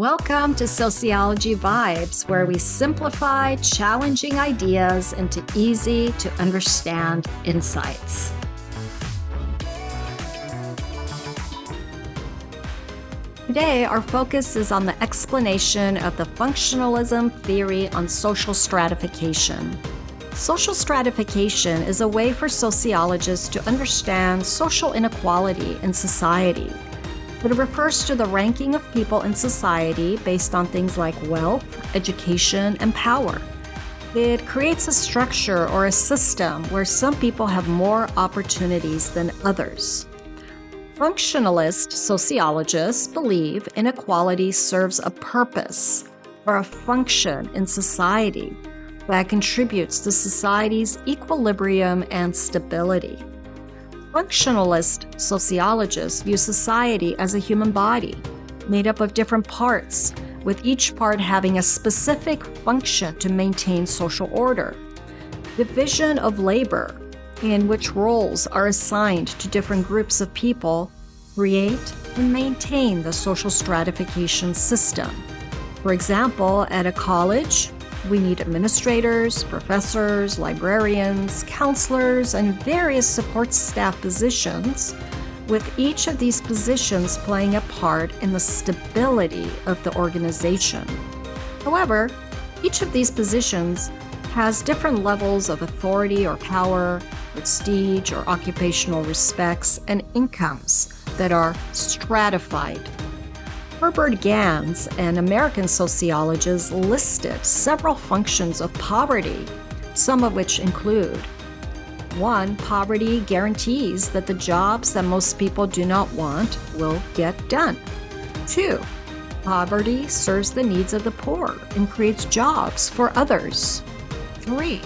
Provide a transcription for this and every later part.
Welcome to Sociology Vibes, where we simplify challenging ideas into easy to understand insights. Today, our focus is on the explanation of the functionalism theory on social stratification. Social stratification is a way for sociologists to understand social inequality in society. It refers to the ranking of people in society based on things like wealth, education, and power. It creates a structure or a system where some people have more opportunities than others. Functionalist sociologists believe inequality serves a purpose or a function in society that contributes to society's equilibrium and stability. Functionalist sociologists view society as a human body, made up of different parts, with each part having a specific function to maintain social order. Division of labor, in which roles are assigned to different groups of people, create and maintain the social stratification system. For example, at a college, we need administrators, professors, librarians, counselors, and various support staff positions, with each of these positions playing a part in the stability of the organization. However, each of these positions has different levels of authority or power, prestige or occupational respects, and incomes that are stratified. Herbert Gans, an American sociologist, listed several functions of poverty, some of which include: 1. Poverty guarantees that the jobs that most people do not want will get done. 2. Poverty serves the needs of the poor and creates jobs for others. 3.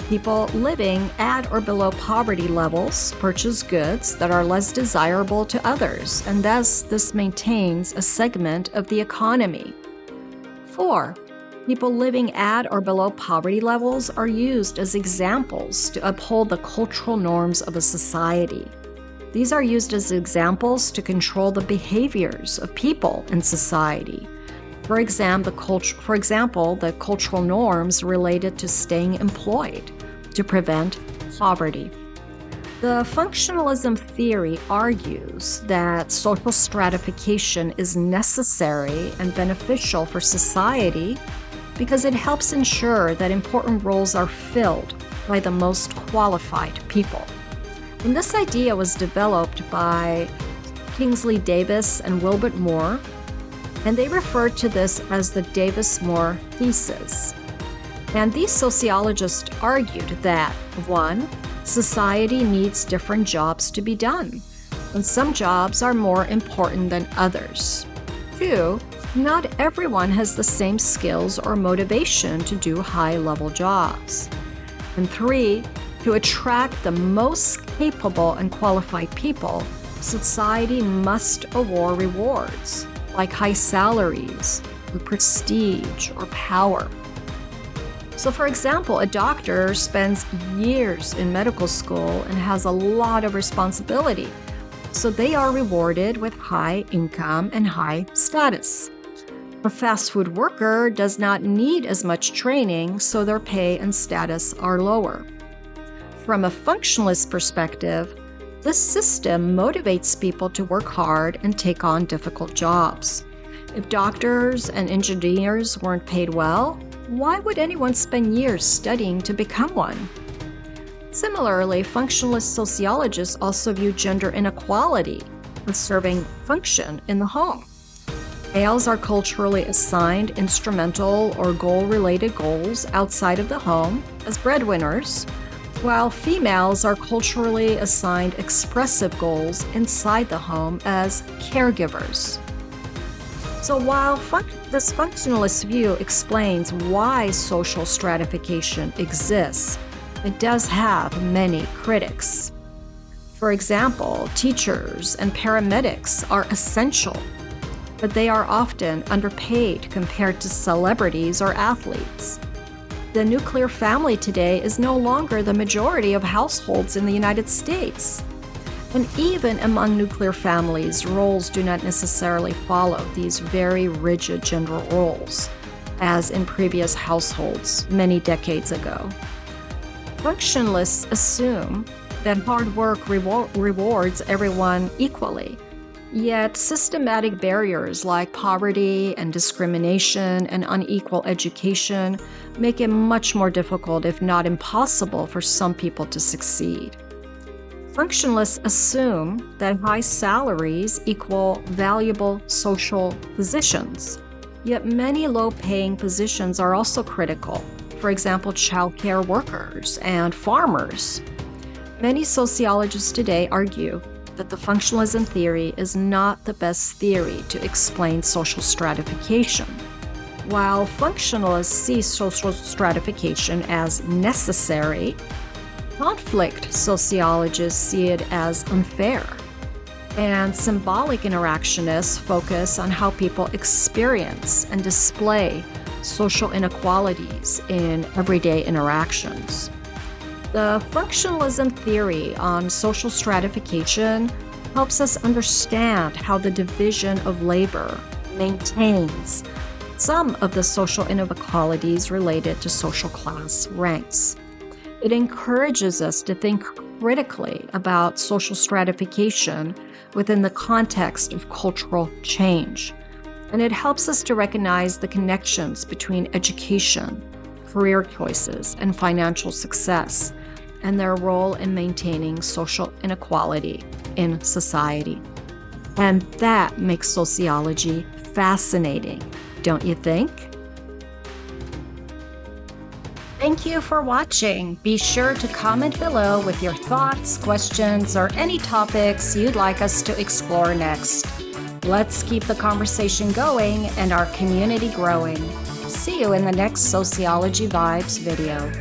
People living at or below poverty levels purchase goods that are less desirable to others, and thus this maintains a segment of the economy. 4. People living at or below poverty levels are used as examples to uphold the cultural norms of a society. These are used as examples to control the behaviors of people in society. For example, the cultural norms related to staying employed to prevent poverty. The functionalism theory argues that social stratification is necessary and beneficial for society because it helps ensure that important roles are filled by the most qualified people. And this idea was developed by Kingsley Davis and Wilbert Moore, and they referred to this as the Davis-Moore thesis. And these sociologists argued that, 1, society needs different jobs to be done, and some jobs are more important than others. 2, not everyone has the same skills or motivation to do high-level jobs. And 3, to attract the most capable and qualified people, society must award rewards, like high salaries, or prestige, or power. So for example, a doctor spends years in medical school and has a lot of responsibility, so they are rewarded with high income and high status. A fast food worker does not need as much training, so their pay and status are lower. From a functionalist perspective, this system motivates people to work hard and take on difficult jobs. If doctors and engineers weren't paid well, why would anyone spend years studying to become one? Similarly, functionalist sociologists also view gender inequality as serving function in the home. Males are culturally assigned instrumental or goal-related goals outside of the home as breadwinners, while females are culturally assigned expressive goals inside the home as caregivers. So while this functionalist view explains why social stratification exists, it does have many critics. For example, teachers and paramedics are essential, but they are often underpaid compared to celebrities or athletes. The nuclear family today is no longer the majority of households in the United States. And even among nuclear families, roles do not necessarily follow these very rigid gender roles, as in previous households many decades ago. Functionalists assume that hard work rewards everyone equally. Yet systematic barriers like poverty and discrimination and unequal education make it much more difficult, if not impossible, for some people to succeed. Functionalists assume that high salaries equal valuable social positions. Yet many low-paying positions are also critical. For example, childcare workers and farmers. Many sociologists today argue that the functionalism theory is not the best theory to explain social stratification. While functionalists see social stratification as necessary, conflict sociologists see it as unfair. And symbolic interactionists focus on how people experience and display social inequalities in everyday interactions. The functionalism theory on social stratification helps us understand how the division of labor maintains some of the social inequalities related to social class ranks. It encourages us to think critically about social stratification within the context of cultural change. And it helps us to recognize the connections between education, career choices, and financial success, and their role in maintaining social inequality in society. And that makes sociology fascinating, don't you think? Thank you for watching. Be sure to comment below with your thoughts, questions, or any topics you'd like us to explore next. Let's keep the conversation going and our community growing. See you in the next Sociology Vibes video.